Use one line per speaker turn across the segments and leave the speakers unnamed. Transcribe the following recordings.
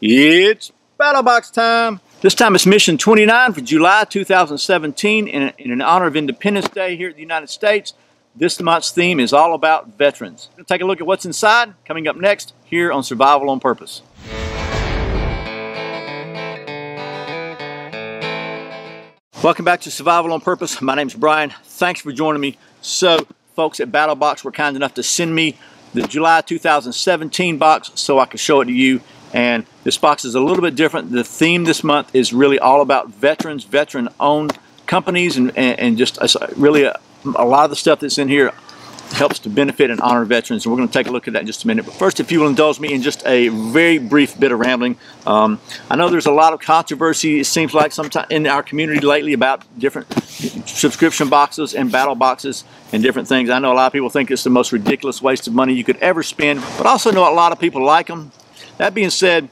It's BattleBox time. This time it's mission 29 for July 2017 in honor of Independence Day here in the United States. This month's theme is all about veterans. We'll take a look at what's inside coming up next here on Survival on Purpose. Welcome back to Survival on Purpose. My name's Brian. Thanks for joining me. So, folks at BattleBox were kind enough to send me the July 2017 box so I could show it to you. And this box is a little bit different. The theme this month is really all about veterans, veteran-owned companies, and just really a lot of the stuff that's in here helps to benefit and honor veterans. And we're going to take a look at that in just a minute. But first, if you will indulge me in just a very brief bit of rambling. I know there's a lot of controversy, it seems like, sometimes in our community lately about different subscription boxes and battle boxes and different things. I know a lot of people think it's the most ridiculous waste of money you could ever spend, but I also know a lot of people like them. That being said,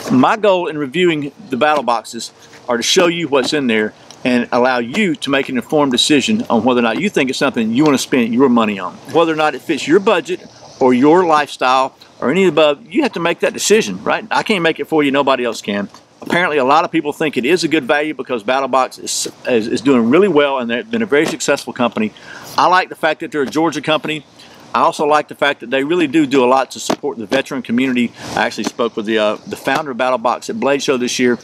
my goal in reviewing the battle boxes are to show you what's in there and allow you to make an informed decision on whether or not you think it's something you want to spend your money on. Whether or not it fits your budget or your lifestyle or any of the above, you have to make that decision, right? I can't make it for you, nobody else can. Apparently a lot of people think it is a good value because BattleBox is doing really well and they've been a very successful company. I like the fact that they're a Georgia company. I also like the fact that they really do a lot to support the veteran community. I actually spoke with the founder of BattleBox at Blade Show this year,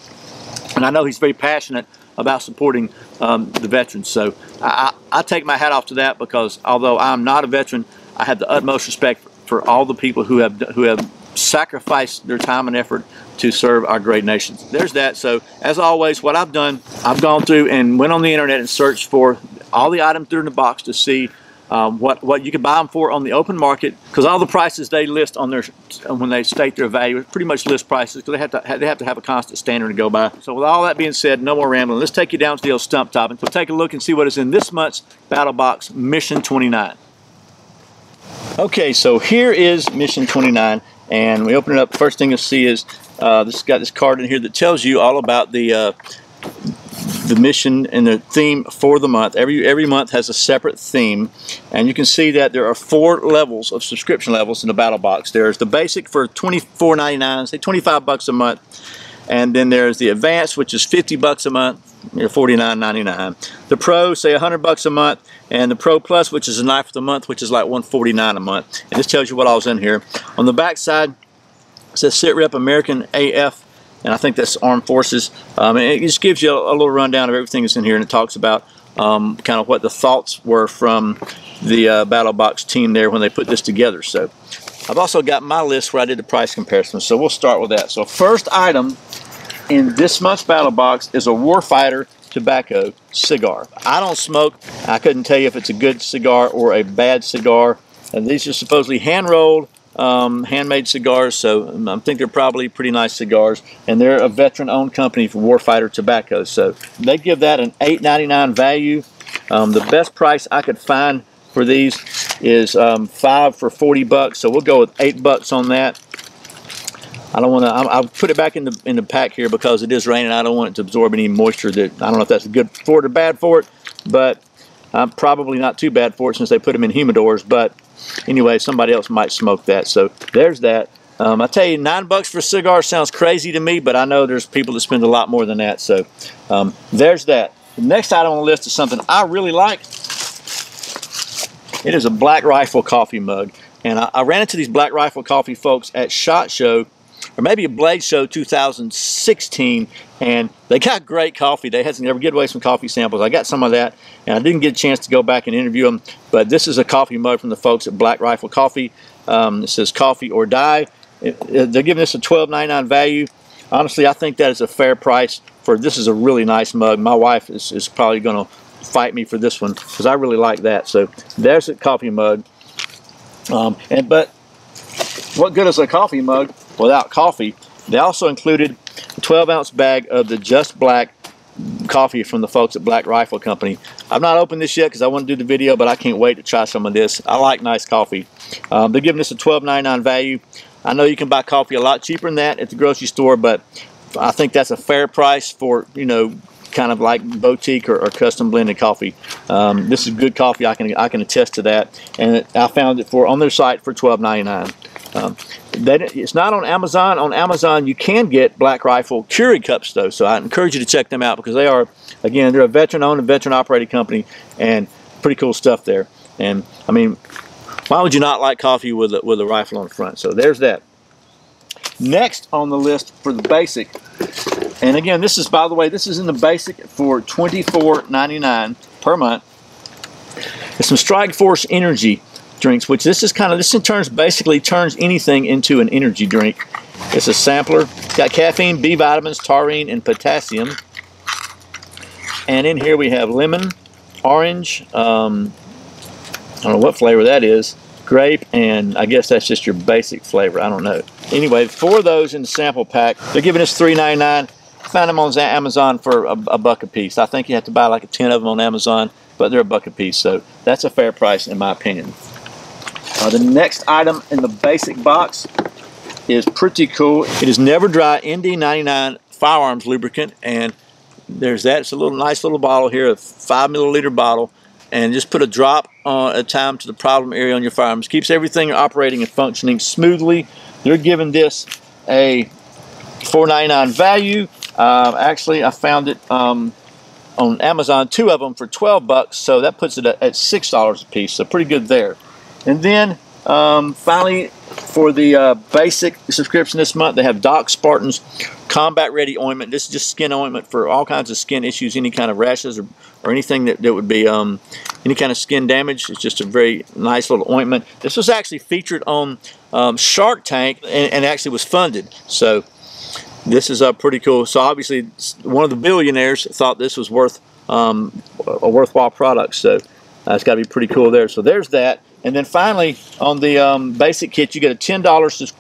and I know he's very passionate about supporting the veterans. So I take my hat off to that because although I'm not a veteran, I have the utmost respect for all the people who have sacrificed their time and effort to serve our great nation. There's that. So as always, what I've done, I've gone through and went on the internet and searched for all the items that are in the box to see what you can buy them for on the open market, because all the prices they list on their when they state their value pretty much list prices because they have to have a constant standard to go by. So with all that being said, no more rambling. Let's take you down to the old stump top and take a look and see what is in this month's battle box, mission 29. Okay, so here is mission 29, and we open it up. First thing you'll see is this got this card in here that tells you all about the mission and the theme for the month. Every month has a separate theme, and you can see that there are 4 levels of subscription levels in the battle box. There's the basic for $24.99, say $25 a month, and then there's the advanced, which is $50 a month, $49.99. The pro, say $100 a month, and the pro plus, which is a knife of the month, which is like $149 a month. And this tells you what all's in here. On the back side, it says Sit Rep American AF, and I think that's Armed Forces. And it just gives you a little rundown of everything that's in here, and it talks about kind of what the thoughts were from the BattleBox team there when they put this together. So I've also got my list where I did the price comparison, so we'll start with that. So first item in this month's BattleBox is a Warfighter tobacco cigar. I don't smoke. I couldn't tell you if it's a good cigar or a bad cigar. And these are supposedly hand-rolled, handmade cigars, so I think they're probably pretty nice cigars, and they're a veteran-owned company for Warfighter Tobacco, so they give that an $8.99 value. The best price I could find for these is 5 for $40, so we'll go with $8 on that. I don't want to. I'll put it back in the pack here because it is raining. I don't want it to absorb any moisture. That I don't know if that's good for it or bad for it, but probably not too bad for it since they put them in humidors. But anyway, somebody else might smoke that. So there's that. I tell you, $9 for a cigar sounds crazy to me, but I know there's people that spend a lot more than that. So there's that. The next item on the list is something I really like. It is a Black Rifle coffee mug, and I ran into these Black Rifle coffee folks at SHOT Show, or maybe a Blade Show 2016, and they got great coffee. They were giving away some coffee samples. I got some of that, and I didn't get a chance to go back and interview them, but this is a coffee mug from the folks at Black Rifle Coffee. It says coffee or die. They're giving this a $12.99 value. Honestly, I think that is a fair price for this. Is a really nice mug. My wife is probably going to fight me for this one because I really like that. So there's a coffee mug. But what good is a coffee mug without coffee? They also included a 12-ounce bag of the Just Black coffee from the folks at Black Rifle Company. I've not opened this yet because I want to do the video, but I can't wait to try some of this. I like nice coffee. They're giving this a $12.99 value. I know you can buy coffee a lot cheaper than that at the grocery store, but I think that's a fair price for, you know, kind of like boutique or custom blended coffee. This is good coffee. I can attest to that, and I found it on their site for $12.99. It's not on Amazon. On Amazon, you can get Black Rifle Keurig cups, though. So I encourage you to check them out because they are, again, they're a veteran-owned and veteran-operated company, and pretty cool stuff there. And I mean, why would you not like coffee with a rifle on the front? So there's that. Next on the list for the basic, and again, this is, by the way, this is in the basic for $24.99 per month. It's some Strike Force energy drinks, which this in turn basically turns anything into an energy drink. It's a sampler. It's got caffeine, B vitamins, taurine, and potassium. And in here we have lemon, orange, I don't know what flavor that is, grape, and I guess that's just your basic flavor. I don't know. Anyway, 4 of those in the sample pack. They're giving us $3.99. I found them on Amazon for a buck a piece. I think you have to buy like 10 of them on Amazon, but they're a buck a piece, so that's a fair price in my opinion. The next item in the basic box is pretty cool. It is Never Dry ND99 firearms lubricant, and there's that. It's a nice little bottle here, a 5 milliliter bottle, and just put a drop at a time to the problem area on your firearms. Keeps everything operating and functioning smoothly. They're giving this a $4.99 value. Actually, I found it on Amazon, 2 of them for 12 bucks, so that puts it at $6 a piece, so pretty good there. And then finally, for the basic subscription this month, they have Doc Spartan's Combat Ready Ointment. This is just skin ointment for all kinds of skin issues, any kind of rashes or anything that would be any kind of skin damage. It's just a very nice little ointment. This was actually featured on Shark Tank and actually was funded. So this is pretty cool. So obviously one of the billionaires thought this was worth a worthwhile product. So it's got to be pretty cool there. So there's that. And then finally, on the basic kit, you get a $10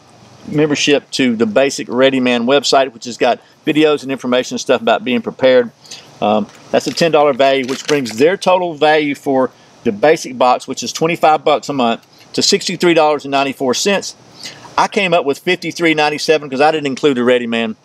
membership to the Basic Ready Man website, which has got videos and information and stuff about being prepared. That's a $10 value, which brings their total value for the basic box, which is 25 bucks a month, to $63.94. I came up with $53.97 because I didn't include the Ready Man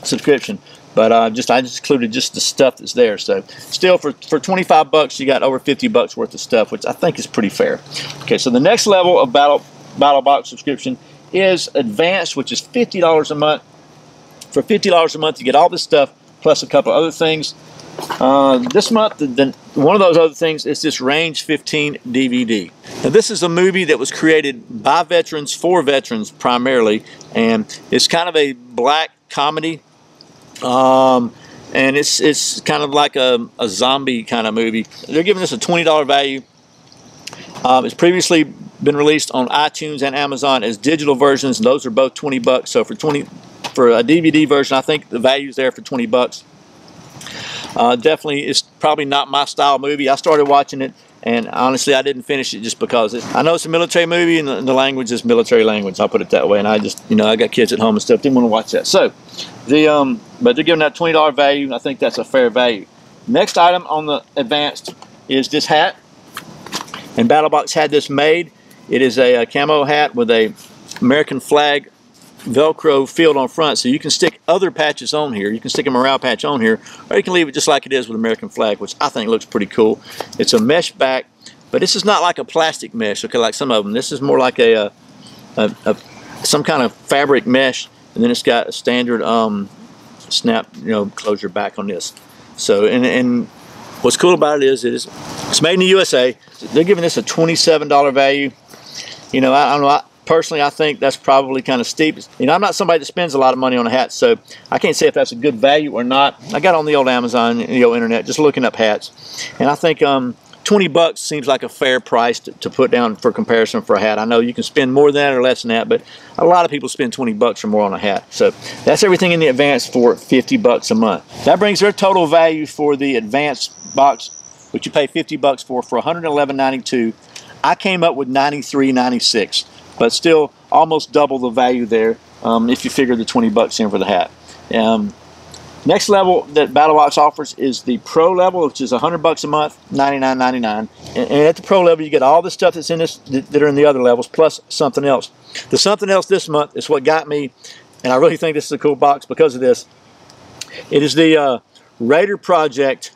subscription. But I just included just the stuff that's there. So still, for 25 bucks, you got over 50 bucks worth of stuff, which I think is pretty fair. Okay, so the next level of Battle Box subscription is Advanced, which is $50 a month. For $50 a month, you get all this stuff plus a couple other things. This month, one of those other things is this Range 15 DVD. Now, this is a movie that was created by veterans for veterans primarily, and it's kind of a black comedy. And it's kind of like a zombie kind of movie. They're giving us a $20 value. It's previously been released on iTunes and Amazon as digital versions, and those are both 20 bucks. So for a DVD version, I think the value's there for 20 bucks. Definitely, it's probably not my style movie. I started watching it, and honestly, I didn't finish it just because I know it's a military movie, and the language is military language. I'll put it that way. And I just, I got kids at home and stuff. Didn't want to watch that. So, but they're giving that $20 value, and I think that's a fair value. Next item on the Advanced is this hat, and BattleBox had this made. It is a camo hat with a American flag Velcro field on front, so you can stick other patches on here. You can stick a morale patch on here, or you can leave it just like it is with American flag, which I think looks pretty cool. It's a mesh back, but this is not like a plastic mesh, okay, like some of them. This is more like some kind of fabric mesh, and then it's got a standard snap, closure back on this. So, and what's cool about it is it's made in the USA. They're giving this a $27 value. I don't know. Personally, I think that's probably kind of steep. I'm not somebody that spends a lot of money on a hat, so I can't say if that's a good value or not. I got on the old Amazon, internet, just looking up hats, and I think 20 bucks seems like a fair price to put down for comparison for a hat. I know you can spend more than that or less than that, but a lot of people spend 20 bucks or more on a hat. So that's everything in the Advanced for 50 bucks a month. That brings their total value for the Advanced box, which you pay 50 bucks for $111.92. I came up with $93.96. But still almost double the value there if you figure the 20 bucks in for the hat. Next level that BattleBox offers is the Pro level, which is 100 bucks a month, $99.99. And at the Pro level, you get all the stuff that's in this that are in the other levels, plus something else. The something else this month is what got me, and I really think this is a cool box because of this. It is the Raider Project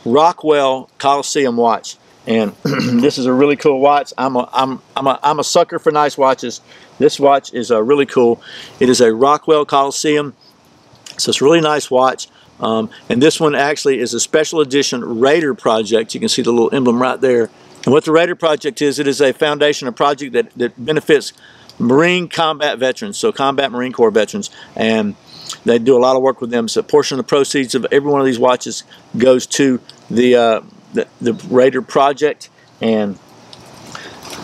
Rockwell Coliseum watch. And this is a really cool watch. I'm a sucker for nice watches. This watch is really cool. It is a Rockwell Coliseum, so it's a really nice watch. And this one actually is a special edition Raider project. You can see the little emblem right there. And what the Raider project is, it is a foundation, a project that benefits Marine combat veterans, so combat Marine Corps veterans, and they do a lot of work with them. So a portion of the proceeds of every one of these watches goes to the Raider project, and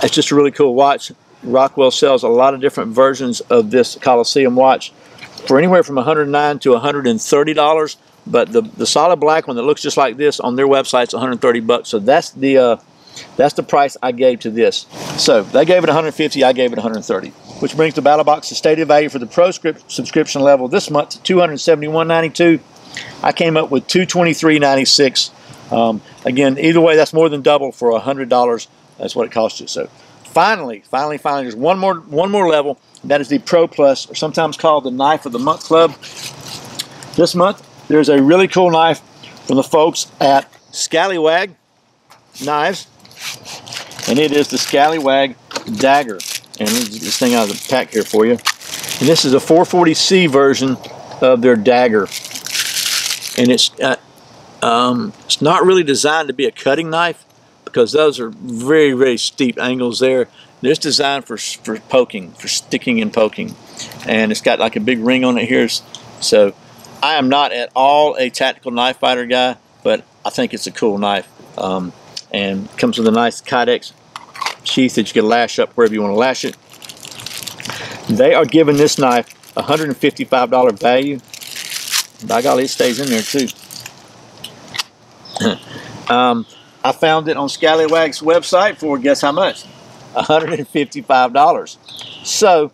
it's just a really cool watch. Rockwell sells a lot of different versions of this Coliseum watch for anywhere from $109 to $130, but the solid black one that looks just like this on their website is $130. So that's the price I gave to this. So they gave it $150, I gave it $130, which brings the BattleBox's stated value for the Pro subscription level this month to $271.92. I came up with $223.96. Again, either way, that's more than double for $100. That's what it cost you. So finally, there's one more level. That is the Pro Plus, or sometimes called the Knife of the Month Club. This month, there's a really cool knife from the folks at Scallywag Knives, and it is the Scallywag Dagger. And let me get this thing out of the pack here for you. And this is a 440C version of their dagger, and it's not really designed to be a cutting knife because those are very, very steep angles there. It's designed for poking, for sticking and poking, and it's got like a big ring on it here. So I am not at all a tactical knife fighter guy, but I think it's a cool knife, and comes with a nice Kydex sheath that you can lash up wherever you want to lash it. They are giving this knife a $155 value. By golly, it stays in there too. I found it on Scallywag's website for, guess how much? $155. So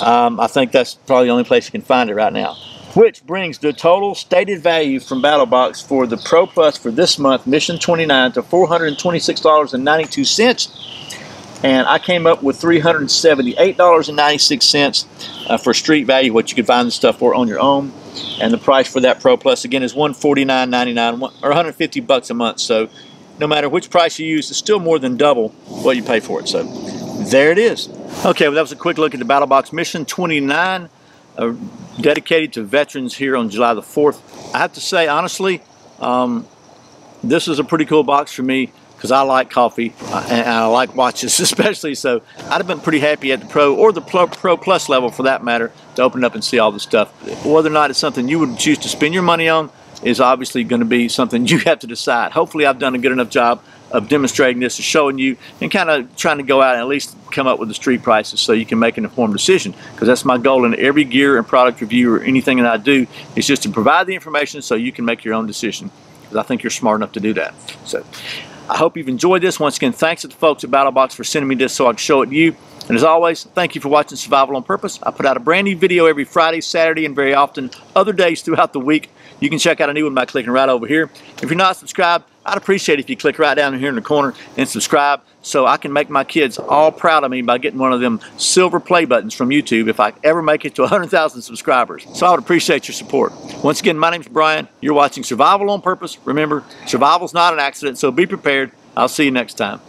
I think that's probably the only place you can find it right now. Which brings the total stated value from BattleBox for the Pro Plus for this month, Mission 29, to $426.92. And I came up with $378.96 for street value, what you could find the stuff for on your own. And the price for that Pro Plus, again, is $149.99, or $150 a month. So no matter which price you use, it's still more than double what you pay for it. So there it is. Okay, well, that was a quick look at the BattleBox Mission 29, dedicated to veterans here on July the 4th. I have to say, honestly, this is a pretty cool box for me because I like coffee and I like watches especially. So I'd have been pretty happy at the Pro or the Pro Plus level for that matter to open up and see all the stuff. Whether or not it's something you would choose to spend your money on is obviously going to be something you have to decide. Hopefully I've done a good enough job of demonstrating this and showing you and kind of trying to go out and at least come up with the street prices so you can make an informed decision, because that's my goal in every gear and product review or anything that I do, is just to provide the information so you can make your own decision, because I think you're smart enough to do that. So I hope you've enjoyed this. Once again, thanks to the folks at BattleBox for sending me this so I can show it to you. And as always, thank you for watching Survival on Purpose. I put out a brand new video every Friday, Saturday, and very often other days throughout the week. You can check out a new one by clicking right over here. If you're not subscribed, I'd appreciate it if you click right down here in the corner and subscribe so I can make my kids all proud of me by getting one of them silver play buttons from YouTube if I ever make it to 100,000 subscribers. So I would appreciate your support. Once again, my name's Brian. You're watching Survival on Purpose. Remember, survival's not an accident, so be prepared. I'll see you next time.